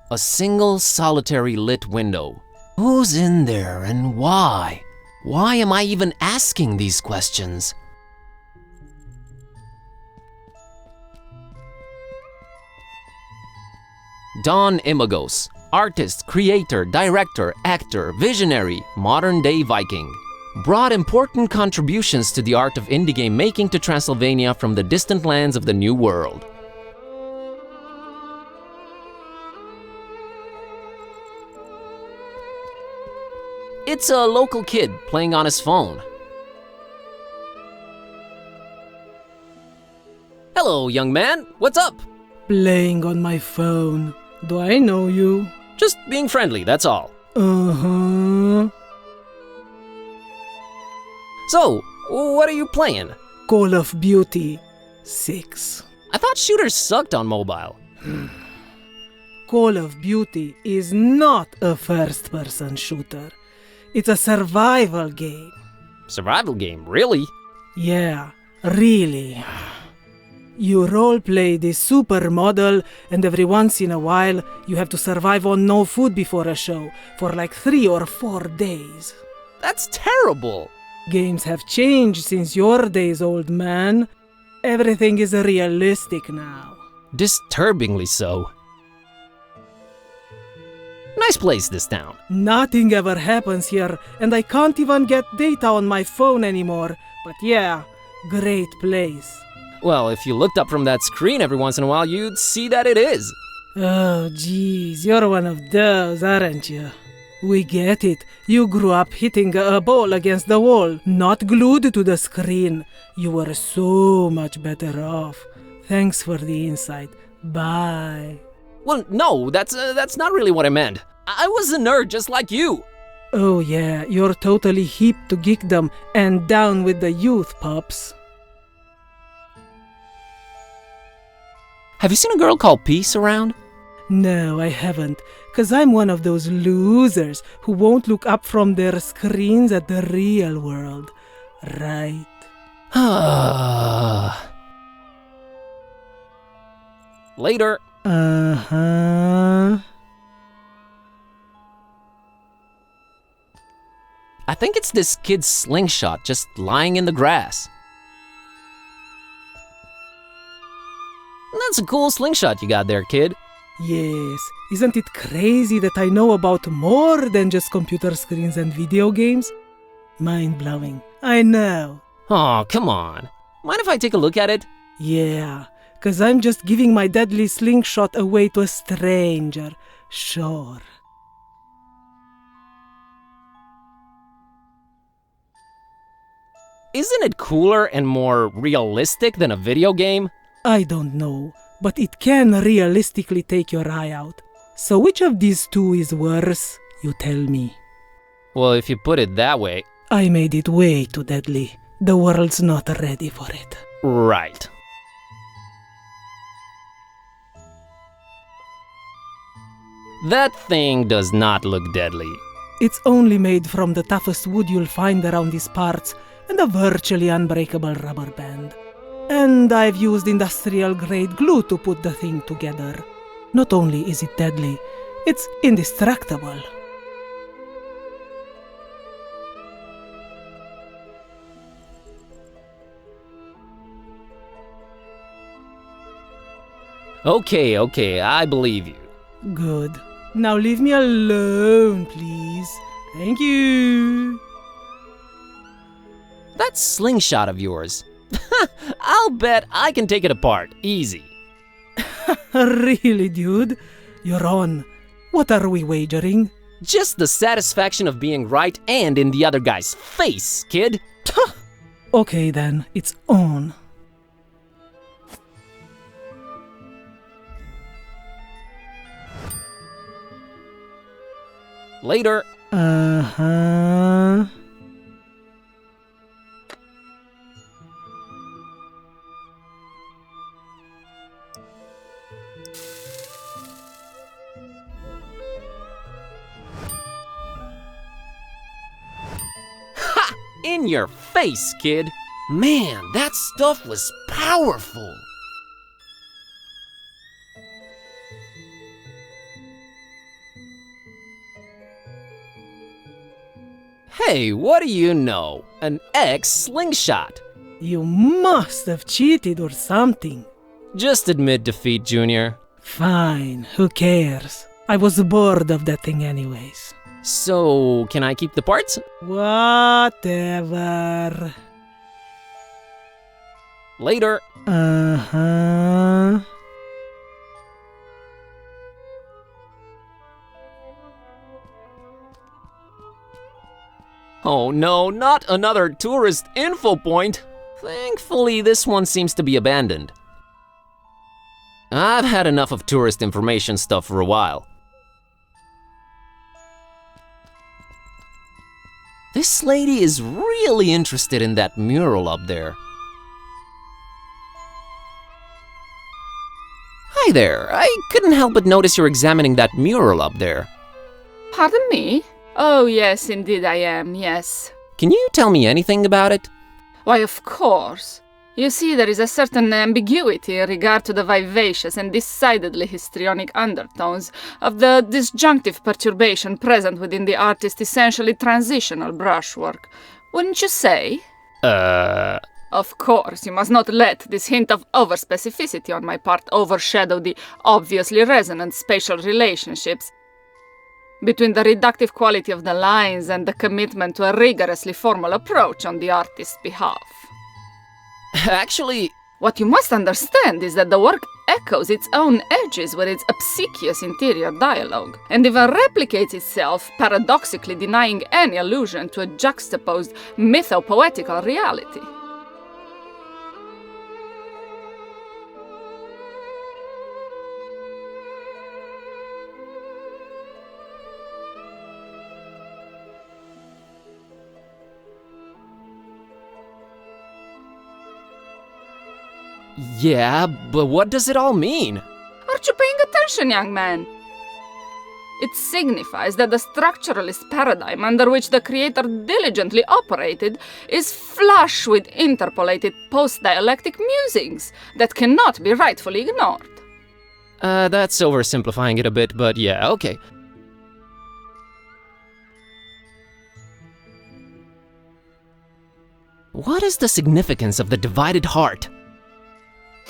A single solitary lit window. Who's in there and why? Why am I even asking these questions? Don Imagos, artist, creator, director, actor, visionary, modern-day Viking. Brought important contributions to the art of indie game making to Transylvania from the distant lands of the New World. It's a local kid playing on his phone. Hello, young man. What's up? Playing on my phone. Do I know you? Just being friendly, that's all. Uh-huh. So, what are you playing? Call of Duty 6. I thought shooters sucked on mobile. Call of Duty is not a first-person shooter. It's a survival game. Survival game, really? Yeah, really. You roleplay this supermodel, and every once in a while, you have to survive on no food before a show, for like 3 or 4 days. That's terrible! Games have changed since your days, old man. Everything is realistic now. Disturbingly so. Nice place, this town. Nothing ever happens here, and I can't even get data on my phone anymore. But yeah, great place. Well, if you looked up from that screen every once in a while, you'd see that it is. Oh, geez, you're one of those, aren't you? We get it. You grew up hitting a ball against the wall, not glued to the screen. You were so much better off. Thanks for the insight. Bye. Well, no, that's not really what I meant. I was a nerd just like you. Oh yeah, you're totally hip to geekdom and down with the youth, pups. Have you seen a girl called Peace around? No, I haven't, 'cause I'm one of those losers who won't look up from their screens at the real world, right? Later. Uh-huh. I think it's this kid's slingshot just lying in the grass. That's a cool slingshot you got there, kid. Yes, isn't it crazy that I know about more than just computer screens and video games? Mind-blowing, I know. Oh, come on. Mind if I take a look at it? Yeah, 'cause I'm just giving my deadly slingshot away to a stranger, sure. Isn't it cooler and more realistic than a video game? I don't know, but it can realistically take your eye out. So which of these two is worse, you tell me? Well, if you put it that way... I made it way too deadly. The world's not ready for it. Right. That thing does not look deadly. It's only made from the toughest wood you'll find around these parts and a virtually unbreakable rubber band. And I've used industrial-grade glue to put the thing together. Not only is it deadly, it's indestructible. Okay, I believe you. Good. Now leave me alone, please. Thank you. That slingshot of yours. I'll bet I can take it apart, easy. Really, dude? You're on. What are we wagering? Just the satisfaction of being right and in the other guy's face, kid. Okay then, it's on. Later. Uh-huh. Ha! In your face, kid. Man, that stuff was powerful. Hey, what do you know? An ex-slingshot. You must have cheated or something. Just admit defeat, Junior. Fine, who cares? I was bored of that thing anyways. So, can I keep the parts? Whatever. Later. Uh-huh. Oh no, not another tourist info point. Thankfully, this one seems to be abandoned. I've had enough of tourist information stuff for a while. This lady is really interested in that mural up there. Hi there, I couldn't help but notice you're examining that mural up there. Pardon me? Oh, yes, indeed I am, yes. Can you tell me anything about it? Why, of course. You see, there is a certain ambiguity in regard to the vivacious and decidedly histrionic undertones of the disjunctive perturbation present within the artist's essentially transitional brushwork. Wouldn't you say? Of course, you must not let this hint of overspecificity on my part overshadow the obviously resonant spatial relationships between the reductive quality of the lines and the commitment to a rigorously formal approach on the artist's behalf. Actually, what you must understand is that the work echoes its own edges with its obsequious interior dialogue, and even replicates itself, paradoxically denying any allusion to a juxtaposed mythopoetical reality. yeah, but what does it all mean? Aren't you paying attention, young man? It signifies that the structuralist paradigm under which the creator diligently operated is flush with interpolated post-dialectic musings that cannot be rightfully ignored. That's oversimplifying it a bit, but yeah, okay. What is the significance of the divided heart?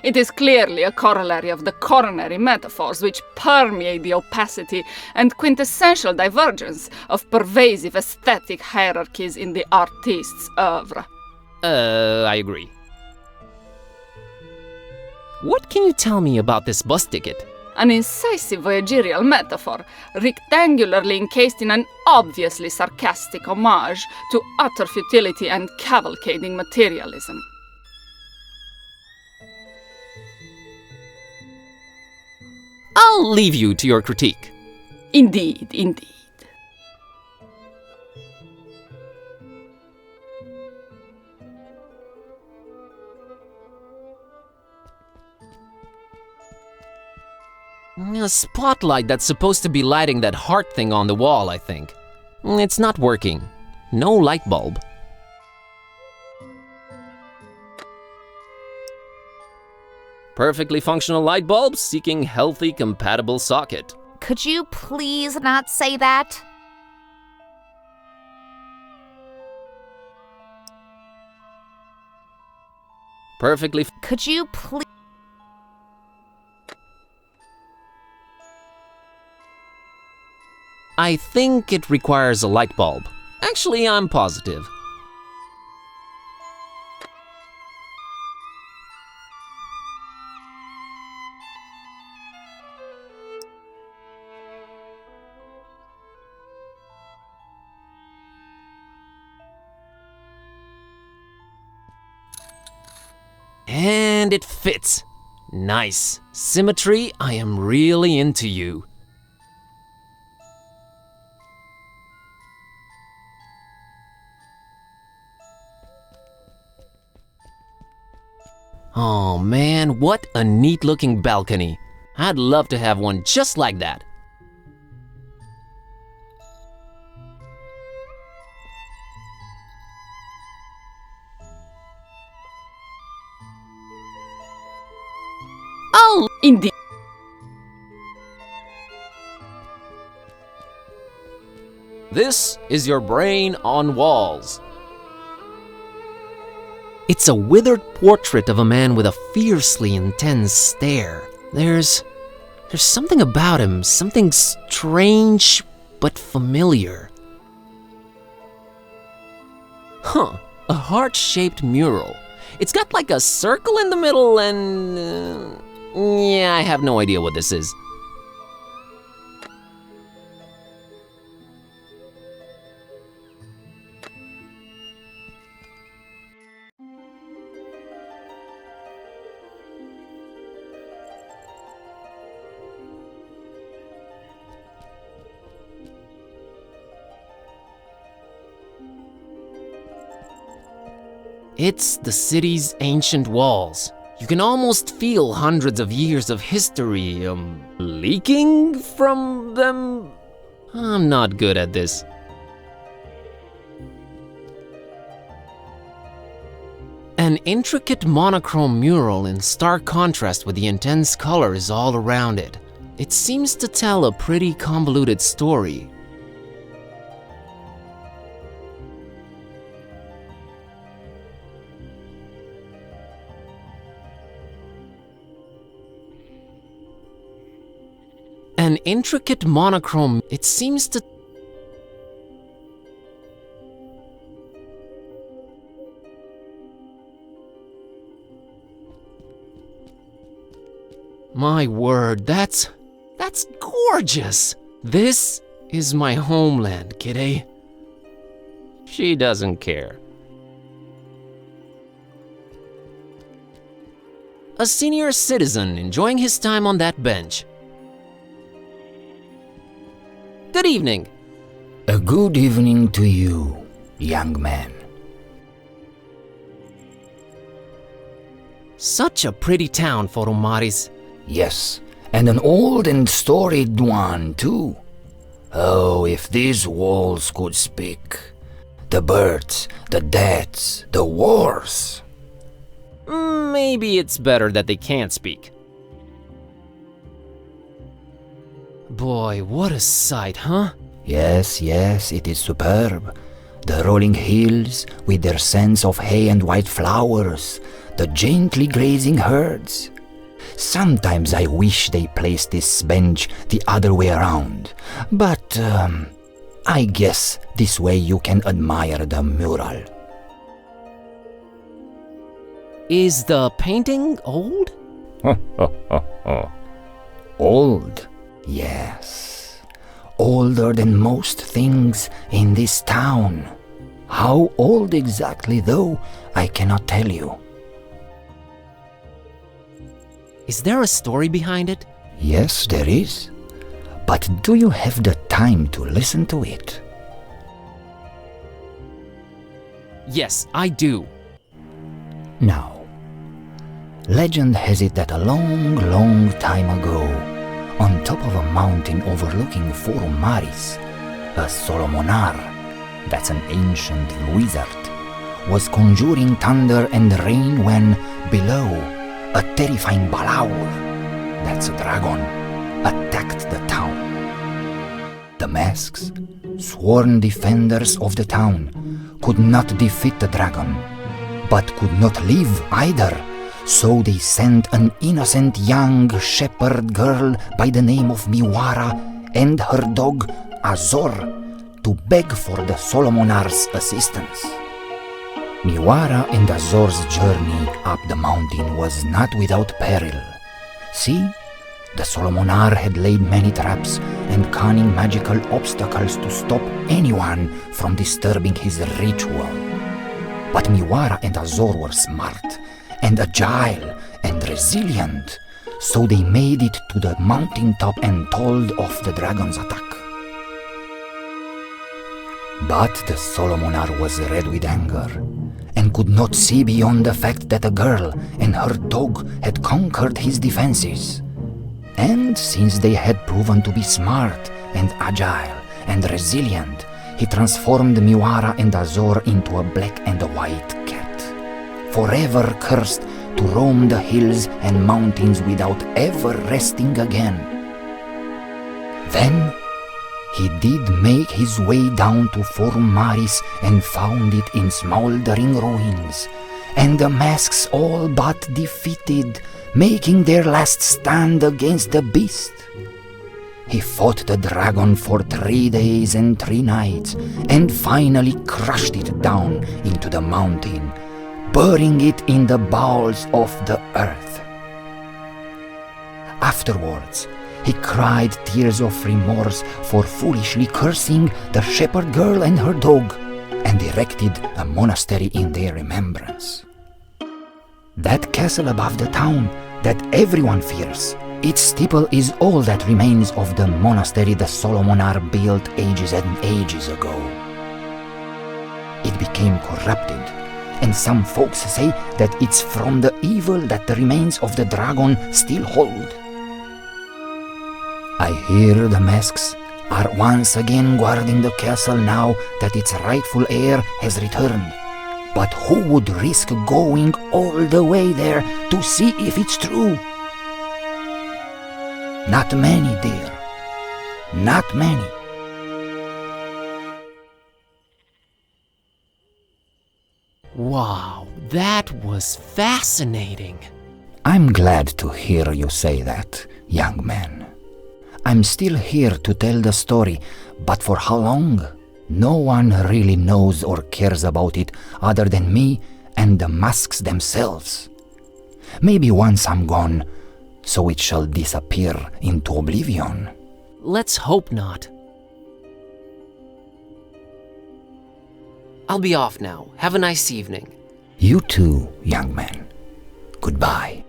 It is clearly a corollary of the coronary metaphors which permeate the opacity and quintessential divergence of pervasive aesthetic hierarchies in the artist's oeuvre. I agree. What can you tell me about this bus ticket? An incisive voyagerial metaphor, rectangularly encased in an obviously sarcastic homage to utter futility and cavalcading materialism. I'll leave you to your critique. Indeed, indeed. A spotlight that's supposed to be lighting that heart thing on the wall, I think. It's not working. No light bulb. Perfectly functional light bulb seeking healthy compatible socket. Could you please not say that? Perfectly. Could you please? I think it requires a light bulb. Actually, I'm positive. And it fits. Nice. Symmetry, I am really into you. Oh man, what a neat looking balcony. I'd love to have one just like that. Oh, indeed. This is your brain on walls. It's a withered portrait of a man with a fiercely intense stare. There's something about him, something strange but familiar. Huh, a heart-shaped mural. It's got like a circle in the middle and... yeah, I have no idea what this is. It's the city's ancient walls. You can almost feel hundreds of years of history, leaking from them? I'm not good at this. An intricate monochrome mural in stark contrast with the intense colors all around it. It seems to tell a pretty convoluted story. An intricate monochrome, it seems to... My word, that's gorgeous! This is my homeland, Kitteh. She doesn't care. A senior citizen enjoying his time on that bench. Good evening. A good evening to you, young man. Such a pretty town for Umaris. Yes, and an old and storied one, too. Oh, if these walls could speak. The birds, the deaths, the wars. Maybe it's better that they can't speak. Boy, what a sight, huh? Yes, it is superb. The rolling hills with their scents of hay and white flowers, the gently grazing herds. Sometimes I wish they placed this bench the other way around, but I guess this way you can admire the mural. Is the painting old? Old? Yes. Older than most things in this town. How old exactly, though, I cannot tell you. Is there a story behind it? Yes, there is. But do you have the time to listen to it? Yes, I do. Now, legend has it that a long time ago, on top of a mountain overlooking Forum Maris, a Solomonar, that's an ancient wizard, was conjuring thunder and rain when, below, a terrifying Balaur, that's a dragon, attacked the town. The masks, sworn defenders of the town, could not defeat the dragon, but could not live either. So they sent an innocent young shepherd girl by the name of Miwara and her dog Azor to beg for the Solomonar's assistance. Miwara and Azor's journey up the mountain was not without peril. See, the Solomonar had laid many traps and cunning magical obstacles to stop anyone from disturbing his ritual. But Miwara and Azor were smart and agile and resilient, so they made it to the mountaintop and told off the dragon's attack. But the Solomonar was red with anger and could not see beyond the fact that a girl and her dog had conquered his defenses. And since they had proven to be smart and agile and resilient, he transformed Miwara and Azor into a black and a white cat, forever cursed to roam the hills and mountains without ever resting again. Then he did make his way down to Forum Maris and found it in smoldering ruins, and the masks all but defeated, making their last stand against the beast. He fought the dragon for 3 days and 3 nights, and finally crushed it down into the mountain, burying it in the bowels of the earth. Afterwards, he cried tears of remorse for foolishly cursing the shepherd girl and her dog, and erected a monastery in their remembrance. That castle above the town that everyone fears, its steeple is all that remains of the monastery the Solomonar built ages and ages ago. It became corrupted, and some folks say that it's from the evil that the remains of the dragon still hold. I hear the masks are once again guarding the castle now that its rightful heir has returned. But who would risk going all the way there to see if it's true? Not many, dear. Not many. Wow, that was fascinating. I'm glad to hear you say that, young man. I'm still here to tell the story, but for how long? No one really knows or cares about it other than me and the masks themselves. Maybe once I'm gone, so it shall disappear into oblivion. Let's hope not. I'll be off now. Have a nice evening. You too, young man. Goodbye.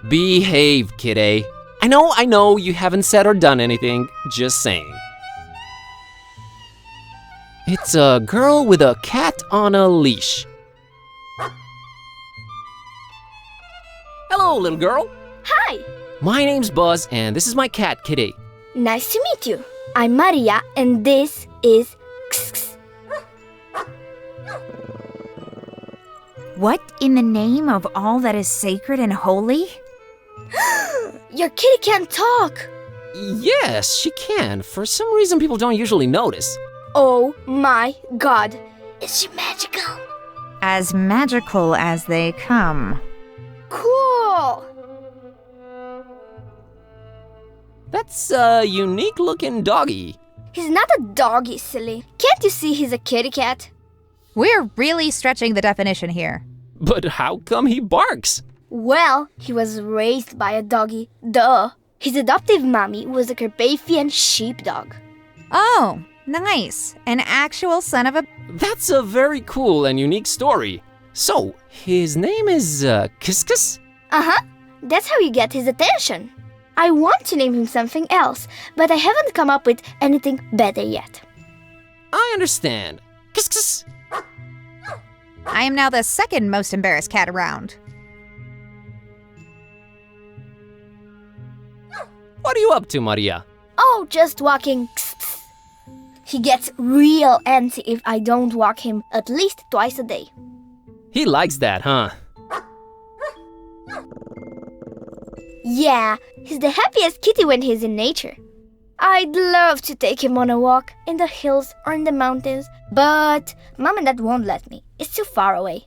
Behave, Kitteh. I know, you haven't said or done anything, just saying. It's a girl with a cat on a leash. Hello, little girl. Hi! My name's Buzz, and this is my cat, Kitteh. Nice to meet you. I'm Maria, and this is Kss. What in the name of all that is sacred and holy? Your kitty can't talk! Yes, she can. For some reason, people don't usually notice. Oh my god. Is she magical? As magical as they come. Cool! That's a unique-looking doggy. He's not a doggy, silly. Can't you see he's a kitty cat? We're really stretching the definition here. But how come he barks? Well, he was raised by a doggy. Duh. His adoptive mommy was a Carpathian sheepdog. Oh, nice. An actual son of a... That's a very cool and unique story. So, his name is, Kiss? Uh-huh. That's how you get his attention. I want to name him something else, but I haven't come up with anything better yet. I understand. Kiss. I am now the second most embarrassed cat around. What are you up to, Maria? Oh, just walking. He gets real antsy if I don't walk him at least twice a day. He likes that, huh? Yeah, he's the happiest kitty when he's in nature. I'd love to take him on a walk in the hills or in the mountains, but Mom and Dad won't let me. It's too far away.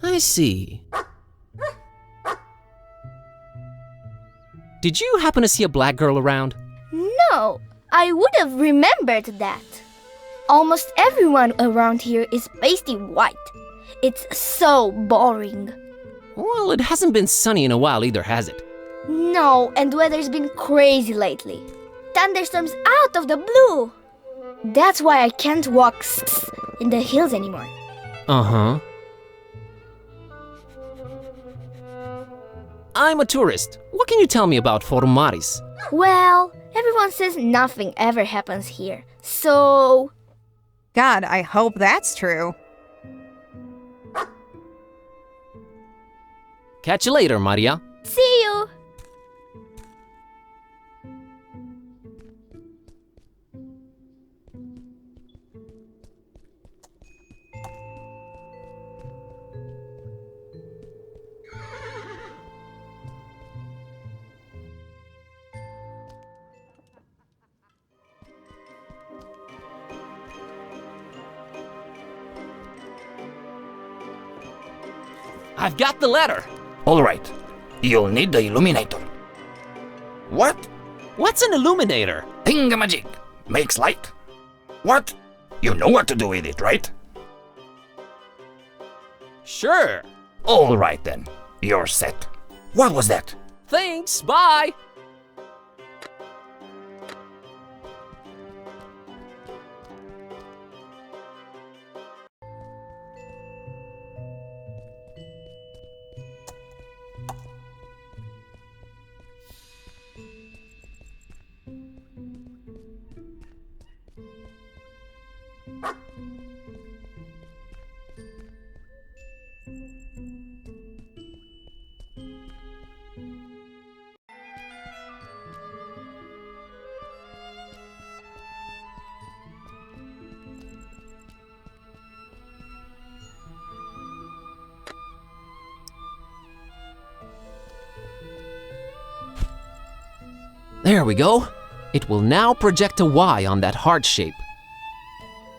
I see. Did you happen to see a black girl around? No, I would have remembered that. Almost everyone around here is pasty white. It's so boring. Well, it hasn't been sunny in a while either, has it? No, and weather's been crazy lately. Thunderstorms out of the blue. That's why I can't walk in the hills anymore. Uh-huh. I'm a tourist. What can you tell me about Forum Maris? Well, everyone says nothing ever happens here. So... God, I hope that's true. Catch you later, Maria. see you! I've got the letter. All right. You'll need the illuminator. What? What's an illuminator? Thingamajig. Makes light. What? You know what to do with it, right? Sure. All right then. You're set. What was that? Thanks, bye. There we go. It will now project a Y on that heart shape.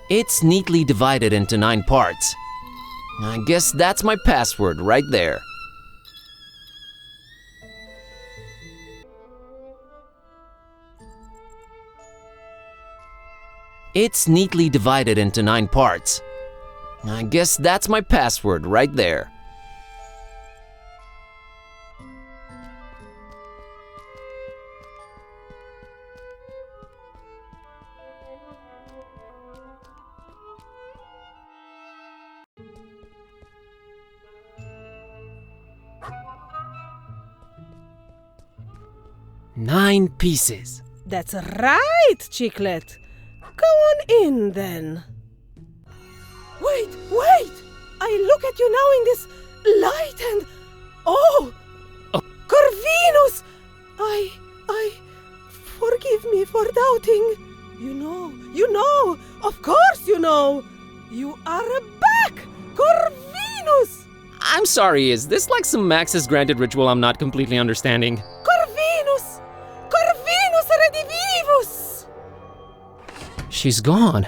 It's neatly divided into 9 parts. I guess that's my password right there. It's neatly divided into 9 parts. I guess that's my password right there. Nine pieces. That's right, Chiclet. Go on in, then. Wait! I look at you now in this light and... Oh! Corvinus! Forgive me for doubting. You know, of course you know. You are back, Corvinus! I'm sorry, is this like some access granted ritual I'm not completely understanding? Corvinus redivivus! She's gone.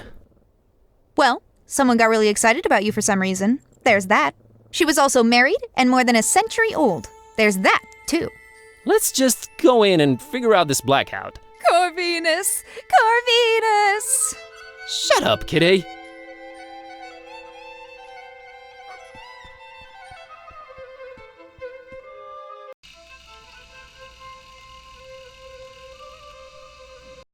Well, someone got really excited about you for some reason. There's that. She was also married and more than a century old. There's that, too. Let's just go in and figure out this blackout. Corvinus! Shut up, Kitteh.